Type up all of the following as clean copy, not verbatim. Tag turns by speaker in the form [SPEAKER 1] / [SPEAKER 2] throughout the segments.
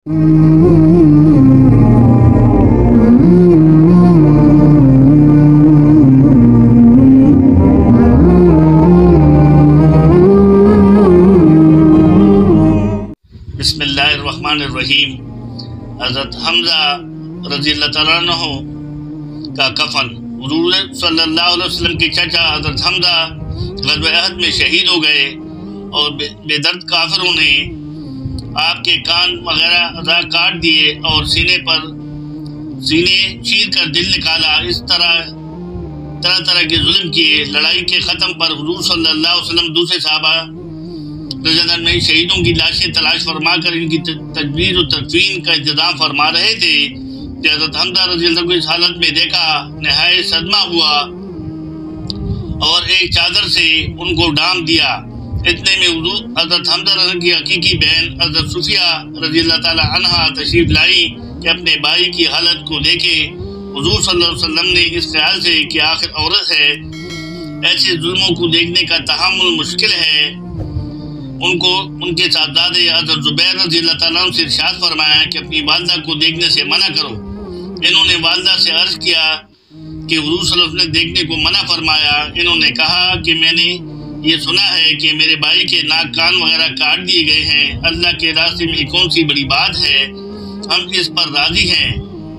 [SPEAKER 1] بسم اللہ الرحمن الرحیم۔ حضرت حمزہ رضی اللہ تعالیٰ عنہ کا کفن۔ حضور صلی اللہ علیہ وسلم کے چچا حضرت حمزہ غزوہ احد میں شہید ہو گئے اور بے درد کافروں نے آپ کے کان وغیرہ اعضاء کاٹ دیے اور سینے چیر کر دل نکالا۔ اس طرح کے ظلم کیے۔ لڑائی کے ختم پر حضور صلی اللہ علیہ وسلم دوسرے صحابہ رضی اللہ عنہ میں شہیدوں کی لاشیں تلاش فرما کر ان کی تجویز و تدفین کا انتظام فرما رہے تھے کہ حضرت حمزہ رضی اللہ عنہ کو اس حالت میں دیکھا، نہایت صدمہ ہوا اور ایک چادر سے ان کو ڈھانپ دیا۔ اتنے میں حضرت حمزہ رضی اللہ عنہ کی حقیقی بہن حضرت صفیہ رضی اللہ تعالی عنہا تشریف لائی کہ اپنے بھائی کی حالت کو دیکھے۔ حضور صلی اللہ علیہ وسلم نے اس خیال سے کہ آخر عورت ہے، ایسے ظلموں کو دیکھنے کا تحمل مشکل ہے، ان کے صاحبزادے حضرت زبیر رضی اللہ تعالیٰ عنہ سے ارشاد فرمایا کہ اپنی والدہ کو دیکھنے سے منع کرو۔ انہوں نے والدہ سے عرض کیا کہ حضور صلی اللہ علیہ وسلم نے دیکھنے کو منع فرمایا۔ انہوں نے کہا کہ میں نے یہ سنا ہے کہ میرے بھائی کے ناک کان وغیرہ کاٹ دیے گئے ہیں، اللہ کے راستے میں کون سی بڑی بات ہے، ہم اس پر راضی ہیں۔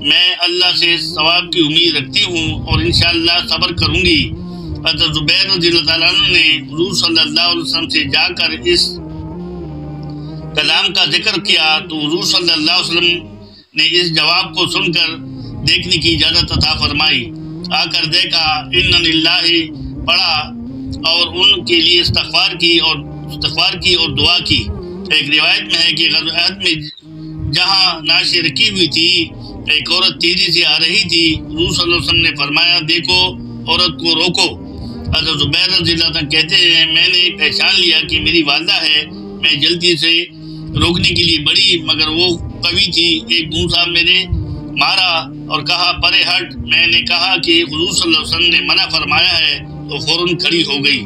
[SPEAKER 1] میں اللہ سے ثواب کی امید رکھتی ہوں اور انشاءاللہ صبر کروں گی۔ حضرت زبیر رضی اللہ تعالیٰ عنہ نے حضور صلی اللہ علیہ وسلم سے جا کر اس کلام کا ذکر کیا تو حضور صلی اللہ علیہ وسلم نے اس جواب کو سن کر دیکھنے کی اجازت عطا فرمائی۔ آ کر دیکھا، ان للہ پڑھا اور ان کے لیے استغفار کی اور دعا کی۔ ایک روایت میں ہے کہ غزوہ احد میں جہاں ناشیں رکھی ہوئی تھی، ایک عورت تیزی سے آ رہی تھی۔ حضور صلی اللہ علیہ وسلم نے فرمایا، دیکھو عورت کو روکو۔ حضرت زبیر رضی اللہ عنہ کہتے ہیں، میں نے پہچان لیا کہ میری والدہ ہے، میں جلدی سے روکنے کے لیے بڑھی مگر وہ قوی تھی۔ ایک گھونسا میں نے مارا اور کہا پرے ہٹ۔ میں نے کہا کہ حضور صلی اللہ علیہ وسلم نے منع فرمایا ہے تو فوراً کھڑی ہو گئی۔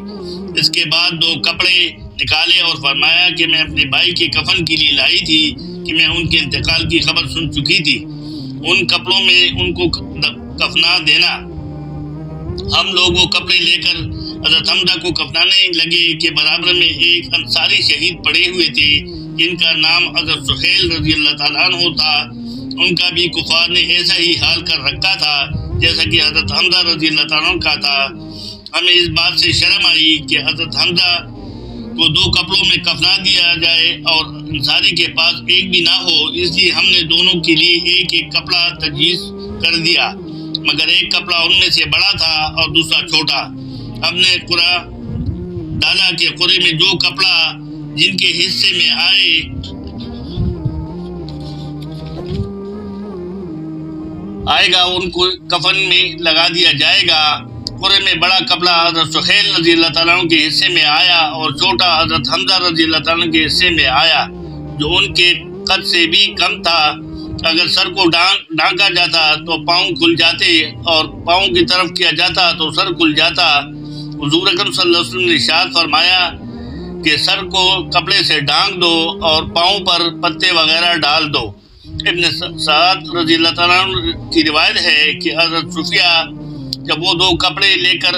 [SPEAKER 1] اس کے بعد 2 کپڑے نکالے اور فرمایا کہ میں اپنے بھائی کے کفن کے لیے لائی تھی کہ میں ان کے انتقال کی خبر سن چکی تھی، ان کپڑوں میں ان کو کفنا دینا۔ ہم لوگ وہ کپڑے لے کر حضرت حمزہ کو کفنانے لگے کہ برابر میں ایک انصاری شہید پڑے ہوئے تھے جن کا نام حضرت سہیل رضی اللہ تعالیٰ عنہ تھا۔ ان کا بھی کفار نے ایسا ہی حال کر رکھا تھا جیسا کہ حضرت حمزہ رضی اللہ تعالیٰ عنہ کا تھا۔ ہمیں اس بات سے شرم آئی کہ حضرت حمزہ کو 2 کپڑوں میں کفنا دیا جائے اور انصاری کے پاس ایک بھی نہ ہو، اس لیے ہم نے دونوں کے لیے ایک کپڑا تجویز کر دیا، مگر ایک کپڑا ان میں سے بڑا تھا اور دوسرا چھوٹا۔ ہم نے قرعہ ڈالا کہ قرعے میں جو کپڑا جن کے حصے میں آئے گا ان کو کفن میں لگا دیا جائے گا۔ قرعے میں بڑا کپڑا حضرت سہیل رضی اللہ تعالیٰ عنہ کے حصے میں آیا اور چھوٹا حضرت حمزہ رضی اللہ تعالیٰ عنہ کے حصے میں آیا، جو ان کے قد سے بھی کم تھا۔ اگر سر کو ڈھانکا جاتا تو پاؤں کھل جاتے اور پاؤں کی طرف کیا جاتا تو سر کھل جاتا۔ حضور اکرم صلی اللہ علیہ وسلم نے ارشاد فرمایا کہ سر کو کپڑے سے ڈھانک دو اور پاؤں پر پتے وغیرہ ڈال دو۔ ابن سعد رضی اللہ تعالیٰ عنہ کی روایت ہے کہ حضرت صفیہ جب وہ 2 کپڑے لے کر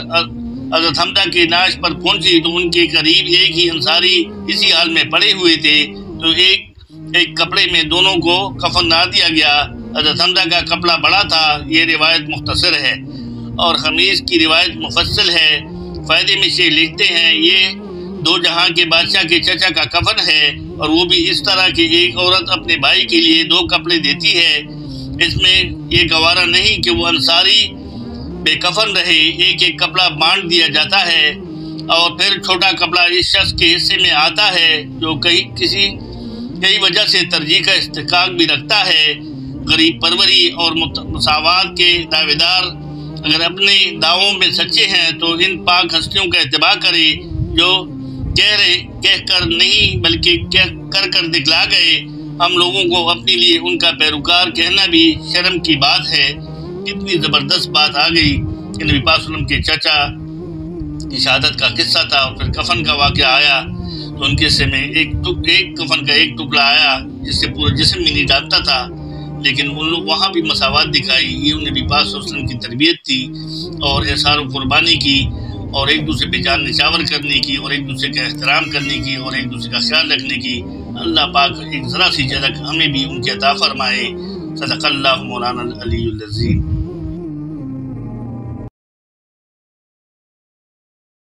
[SPEAKER 1] حضرت حمزہ کی نعش پر پہنچی تو ان کے قریب ایک ہی انصاری اسی حال میں پڑے ہوئے تھے، تو ایک کپڑے میں دونوں کو کفن نہ دیا گیا۔ حضرت حمزہ کا کپڑا بڑا تھا۔ یہ روایت مختصر ہے اور خمیس کی روایت مفصل ہے۔ فائدے میں سے لکھتے ہیں، یہ 2 جہاں کے بادشاہ کے چچا کا کفن ہے اور وہ بھی اس طرح کہ ایک عورت اپنے بھائی کے لیے 2 کپڑے دیتی ہے۔ اس میں یہ گوارا نہیں کہ وہ انصاری بے کفن رہے، ایک کپڑا بانٹ دیا جاتا ہے اور پھر چھوٹا کپڑا اس شخص کے حصے میں آتا ہے جو کئی وجہ سے ترجیح کا استحقاق بھی رکھتا ہے۔ غریب پروری اور مساوات کے دعوے دار اگر اپنے دعووں میں سچے ہیں تو ان پاک ہستیوں کا اتباع کرے جو کہہ کر نہیں بلکہ کر دکھلا گئے۔ ہم لوگوں کو اپنے لیے ان کا پیروکار کہنا بھی شرم کی بات ہے۔ کتنی زبردست بات آ گئی کہ نبی پاک صلی اللہ علیہ وسلم کے چچا کی شہادت کا قصہ تھا اور پھر کفن کا واقعہ آیا تو ان کے حصے میں ایک کفن کا ایک ٹکڑا آیا جس سے پورا جسم بھی نہیں ڈھانپتا تھا، لیکن ان لوگ وہاں بھی مساوات دکھائی. یہ انہیں نبی پاک صلی اللہ علیہ وسلم کی تربیت تھی اور احسان و قربانی کی اور ایک دوسرے پہ جان نچھاور کرنے کی اور ایک دوسرے کا احترام کرنے کی اور ایک دوسرے کا خیال رکھنے کی. اللہ پاک ایک ذرا سی جھلک ہمیں بھی ان کی عطا فرمائے. صدق اللہ مولانا العلی العظیم.